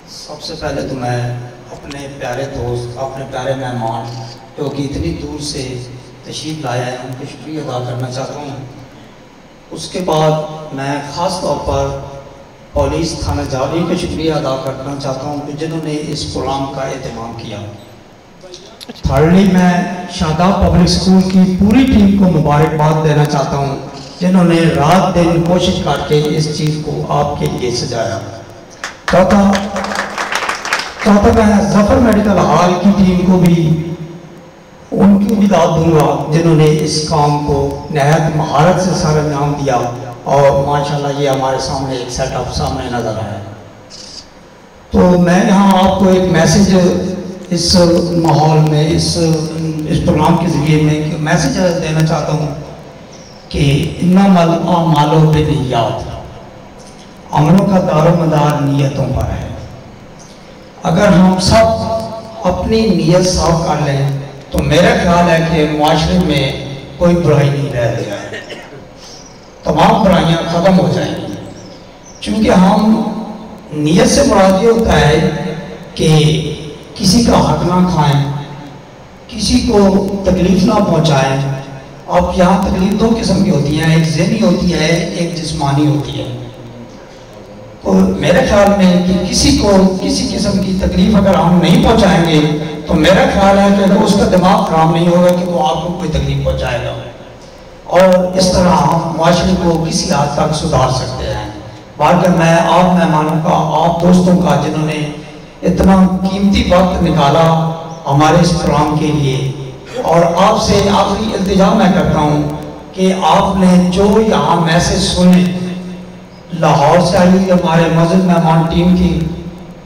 سب سے پہلے تو میں اپنے پیارے دوست، اپنے پیارے مہمان جو کہ اتنی دور سے تشریف لائے ہیں ان کو شکریہ ادا کرنا چاہتا ہوں۔ اس کے بعد میں خاص طور پر پولیس تھانہ جاولی کا شکریہ ادا کرنا چاہتا ہوں کہ جنہوں نے اس پروگرام کا اہتمام کیا۔ تھرڈلی میں شاداب پبلک اسکول کی پوری ٹیم کو مبارکباد دینا چاہتا ہوں جنہوں نے رات دن کوشش کر کے اس چیز کو آپ کے لیے سجایا۔ چوتھا میں ظفر میڈیکل ہال کی ٹیم کو بھی ان کی بھی داد دوں گا جنہوں نے اس کام کو نہایت مہارت سے سر انجام دیا اور ماشاءاللہ یہ ہمارے سامنے ایک سیٹ اپ سامنے نظر آیا۔ تو میں یہاں آپ کو ایک میسیج اس ماحول میں اس پروگرام کے ذریعے میں ایک میسیج دینا چاہتا ہوں کہ انما الاعمال بالنیات، عملوں کا دار و مدار نیتوں پر ہے۔ اگر ہم سب اپنی نیت صاف کر لیں تو میرا خیال ہے کہ معاشرے میں کوئی برائی نہیں رہ جائے، تمام برائیاں ختم ہو جائیں گی۔ چونکہ ہم نیت سے مراد یہ ہوتا ہے کہ کسی کا حق نہ کھائیں، کسی کو تکلیف نہ پہنچائیں۔ اب یہاں تکلیف دو قسم کی ہوتی ہیں، ایک ذہنی ہوتی ہے، ایک جسمانی ہوتی ہے۔ اور میرے خیال میں کہ کسی کو کسی قسم کی تکلیف اگر ہم نہیں پہنچائیں گے تو میرا خیال ہے کہ اس کا دماغ کام نہیں ہوگا کہ وہ آپ کو کوئی تکلیف پہنچائے گا، اور اس طرح ہم معاشرے کو کسی حد تک سدھار سکتے ہیں۔ بلکہ میں آپ مہمانوں کا، آپ دوستوں کا جنہوں نے اتنا قیمتی وقت نکالا ہمارے اس پروگرام کے لیے، اور آپ سے آخری التجا میں کرتا ہوں کہ آپ نے جو یہاں میسیج سنے، لاہور سے آئی ہوئی ہمارے مسجد مہمان ٹیم کی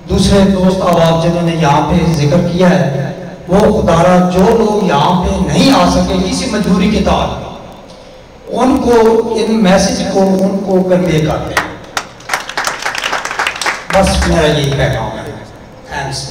دوسرے دوست احباب جنہوں نے یہاں پہ ذکر کیا ہے، وہ خدارہ جو لوگ یہاں پہ نہیں آ سکے کسی مجبوری کے تحت، ان کو ان میسیج کو ان کو کنوے کر دیں۔ بس میرا یہی پیغام ہے۔ تھینکس۔